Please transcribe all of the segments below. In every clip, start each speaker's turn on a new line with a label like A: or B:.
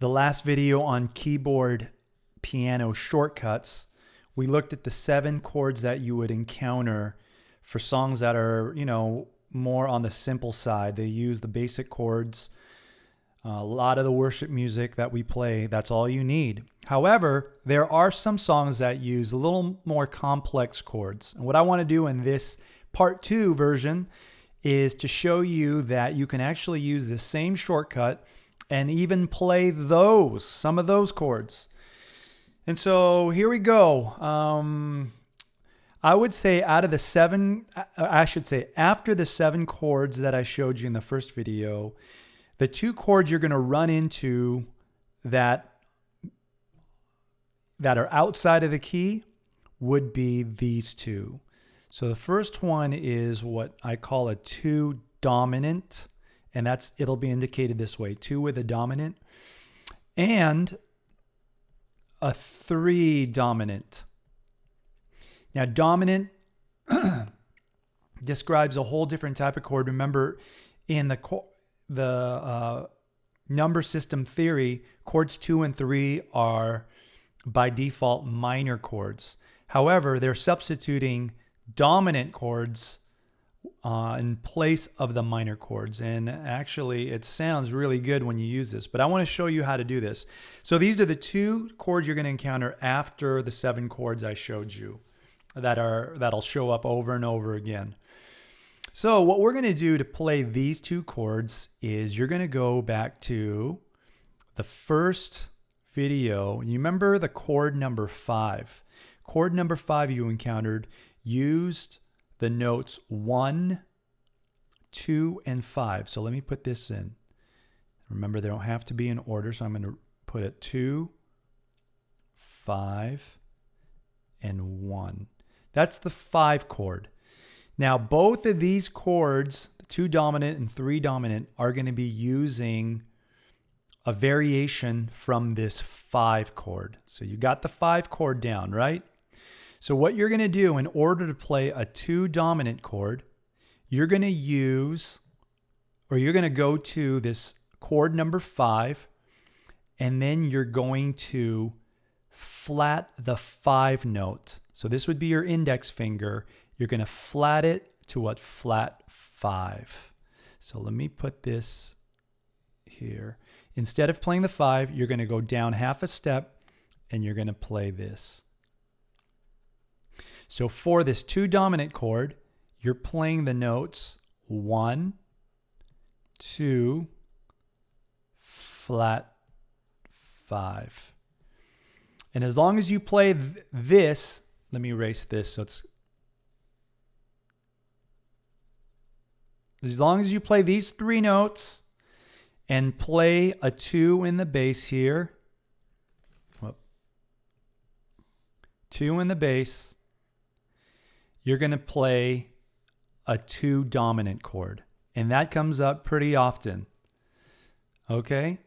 A: The last video on keyboard piano shortcuts, we looked at the 7 chords that you would encounter for songs that are, more on the simple side. They use the basic chords. A lot of the worship music that we play, that's all you need. However, there are some songs that use a little more complex chords. And what I want to do in this part 2 version is to show you that you can actually use the same shortcut and even play some of those chords. And so here we go. I would say after the 7 chords that I showed you in the first video, the 2 chords you're going to run into that are outside of the key would be these 2. So the first one is what I call a 2 dominant, and it'll be indicated this way: 2 with a dominant, and a 3 dominant. Now, dominant describes a whole different type of chord. Remember, in the number system theory, chords 2 and 3 are by default minor chords. However, they're substituting dominant chords in place of the minor chords. And actually, it sounds really good when you use this, but I want to show you how to do this. So these are the 2 chords you're going to encounter after the 7 chords I showed you that'll show up over and over again. So what we're going to do to play these 2 chords is you're going to go back to the first video. You remember the chord number 5. Chord number 5 you encountered used the notes 1, 2, and 5. So let me put this in. Remember, they don't have to be in order, so I'm going to put it 2, 5, and 1. That's the 5 chord. Now, both of these chords, 2 dominant and 3 dominant, are going to be using a variation from this 5 chord. So you got the 5 chord down, right? So what you're going to do in order to play a 2 dominant chord, you're going to go to this chord number 5, and then you're going to flat the 5 note. So this would be your index finger. You're going to flat it to what? Flat 5. So let me put this here. Instead of playing the 5, you're going to go down half a step and you're going to play this. So for this 2 dominant chord, you're playing the notes 1, 2, flat 5. And as long as you play this, let me erase this so it's as long as you play these 3 notes and play a 2 in the bass here, 2 in the bass, you're going to play a 2 dominant chord. And that comes up pretty often. Okay?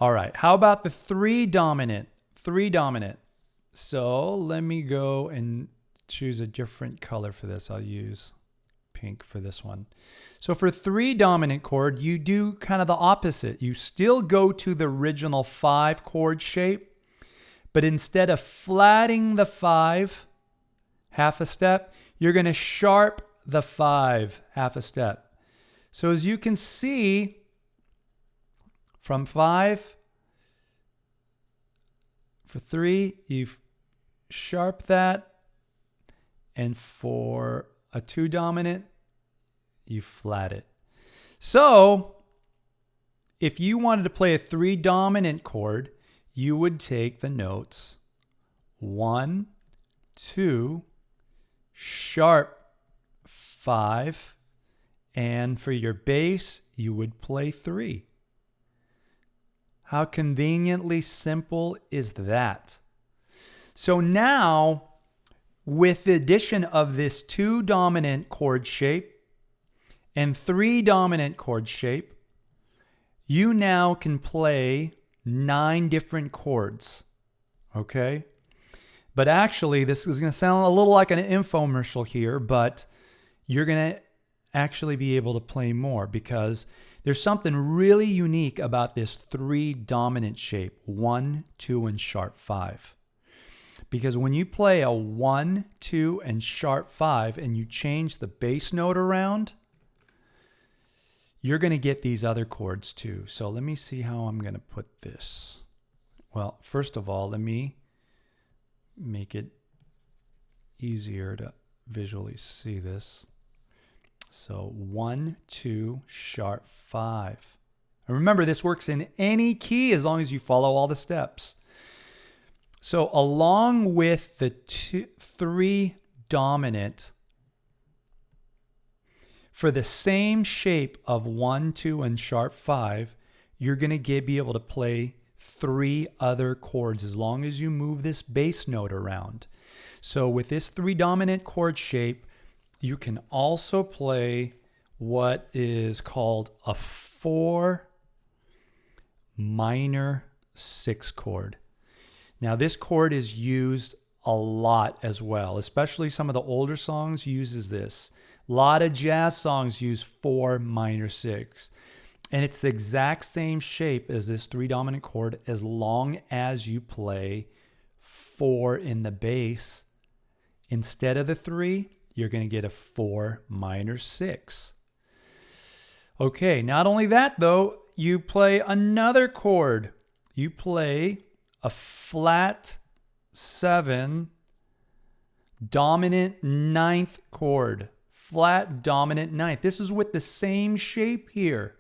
A: All right. How about the 3 dominant? 3 dominant. So let me go and choose a different color for this. I'll use pink for this one. So for 3 dominant chord, you do kind of the opposite. You still go to the original 5 chord shape, but instead of flatting the 5 half a step, you're going to sharp the 5 half a step. So as you can see, from 5 for 3, you've sharp that, and for a 2 dominant, you flat it. So if you wanted to play a 3 dominant chord, you would take the notes 1, 2, sharp 5, and for your bass, you would play 3. How conveniently simple is that? So now, with the addition of this 2 dominant chord shape and 3 dominant chord shape, you now can play 9 different chords. Okay? But actually, this is going to sound a little like an infomercial here, but you're going to actually be able to play more, because There's something really unique about this 3 dominant shape, 1, 2, and sharp 5. Because when you play a 1, 2, and sharp 5 and you change the bass note around, you're going to get these other chords too. So let me see how I'm going to put this. Well, first of all, let me make it easier to visually see this. So 1, 2, sharp 5. And remember, this works in any key as long as you follow all the steps. So along with the 3 dominant, for the same shape of 1, 2, and sharp 5, you're going to be able to play 3 other chords as long as you move this bass note around. So with this 3 dominant chord shape, you can also play what is called a 4 minor 6 chord. Now this chord is used a lot as well, especially some of the older songs uses this. A lot of jazz songs use 4 minor 6. And it's the exact same shape as this 3 dominant chord as long as you play 4 in the bass. Instead of the 3, you're going to get a 4 minor 6. Okay, not only that though, you play another chord. You play a flat 7 dominant 9th chord. Flat dominant 9th. This is with the same shape here.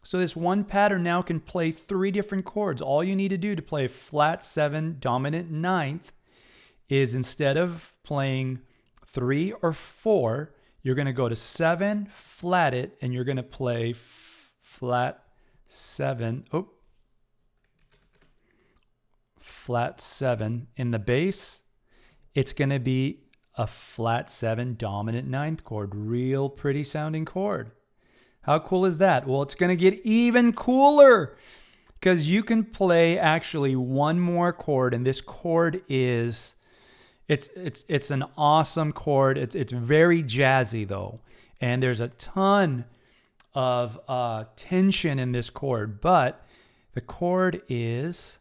A: So this one pattern now can play 3 different chords. All you need to do to play a flat 7 dominant 9th is instead of playing 3 or 4, you're going to go to 7, flat it, and you're going to play flat 7. Oh, flat 7 in the bass. It's going to be a flat 7 dominant 9th chord. Real pretty sounding chord. How cool is that? Well, it's going to get even cooler because you can play actually one more chord, and this chord is it's an awesome chord. It's very jazzy though, and there's a ton of tension in this chord. But the chord is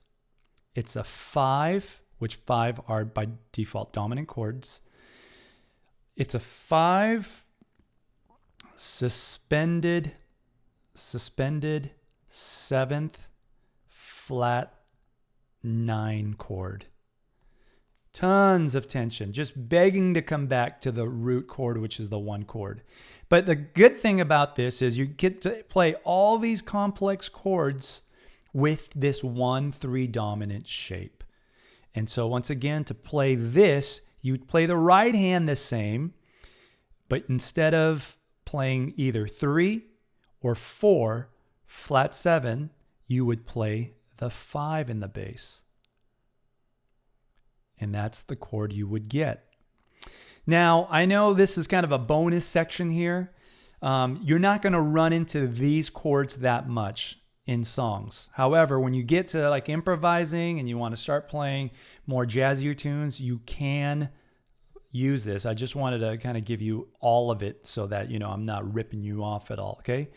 A: it's a 5, which 5 are by default dominant chords. It's a 5 suspended 7th flat 9 chord. Tons of tension, just begging to come back to the root chord, which is the 1 chord. But the good thing about this is you get to play all these complex chords with this 1-3 dominant shape. And so once again, to play this, you'd play the right hand the same, but instead of playing either 3 or 4 flat 7, you would play the 5 in the bass. And that's the chord you would get. Now, I know this is kind of a bonus section here. You're not going to run into these chords that much in songs. However, when you get to like improvising and you want to start playing more jazzier tunes, you can use this. I just wanted to kind of give you all of it so that, you know, I'm not ripping you off at all, okay?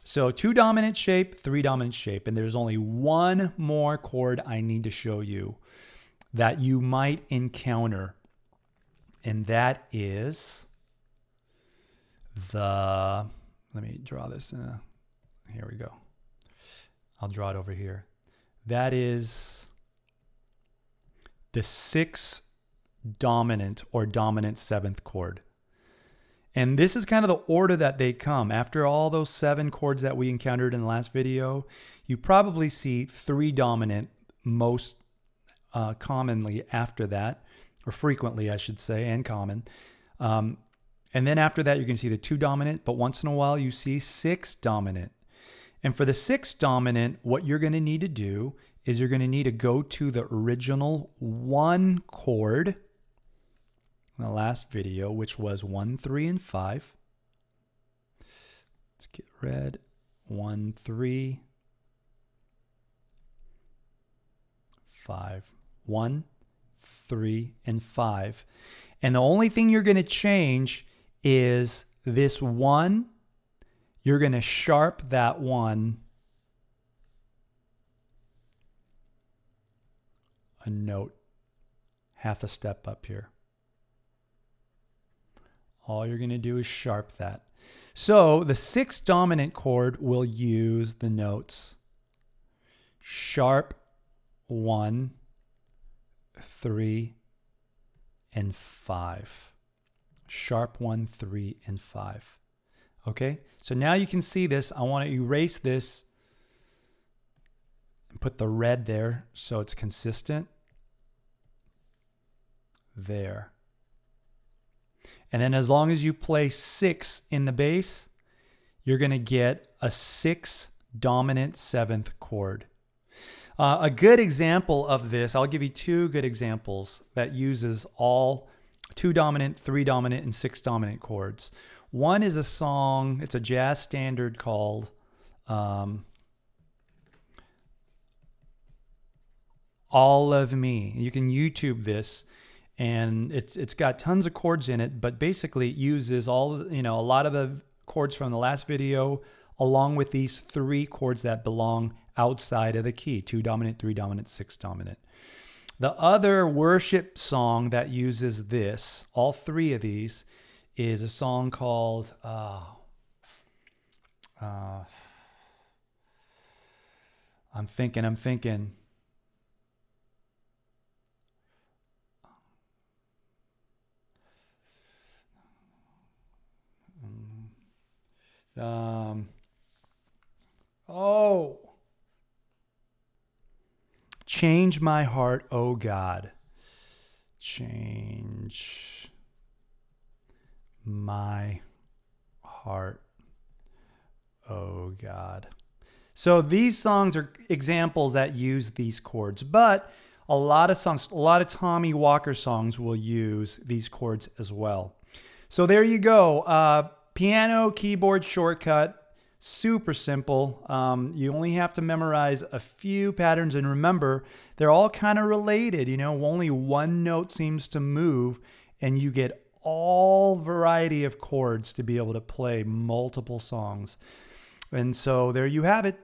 A: So 2 dominant shape, 3 dominant shape, and there's only one more chord I need to show you that you might encounter, and that is the, let me draw this in a, here we go. I'll draw it over here. That is the 6 dominant or dominant 7th chord. And this is kind of the order that they come. After all those 7 chords that we encountered in the last video, you probably see 3 dominant most commonly after that, or frequently I should say, and common. And then after that, you're going to see the 2 dominant, but once in a while you see 6 dominant. And for the 6 dominant, what you're going to need to do is you're going to need to go to the original 1 chord in the last video, which was 1, 3, and 5. Let's get red. 1, 3, 5. 1, 3, and 5. And the only thing you're going to change is this 1. you're going to sharp that one a note, half a step up here. All you're going to do is sharp that. So the 6th dominant chord will use the notes sharp 1, 3, and 5. Sharp 1, 3, and 5. Okay, so now you can see this. I want to erase this and put the red there so it's consistent. There. And then as long as you play 6 in the bass, you're going to get a 6 dominant 7th chord. A good example of this, I'll give you 2 good examples that uses all 2 dominant, 3 dominant, and 6 dominant chords. One is a song, it's a jazz standard called All of Me. You can YouTube this, and it's got tons of chords in it, but basically it uses all, a lot of the chords from the last video along with these 3 chords that belong outside of the key, 2 dominant, 3 dominant, 6 dominant. The other worship song that uses this, all 3 of these, is a song called I'm thinking. Change my heart, oh God. Change my heart, oh God. So these songs are examples that use these chords, but a lot of songs, a lot of Tommy Walker songs will use these chords as well. So there you go. Piano keyboard shortcut. Super simple. You only have to memorize a few patterns, and remember, they're all kind of related. Only one note seems to move, and you get all variety of chords to be able to play multiple songs. And so there you have it.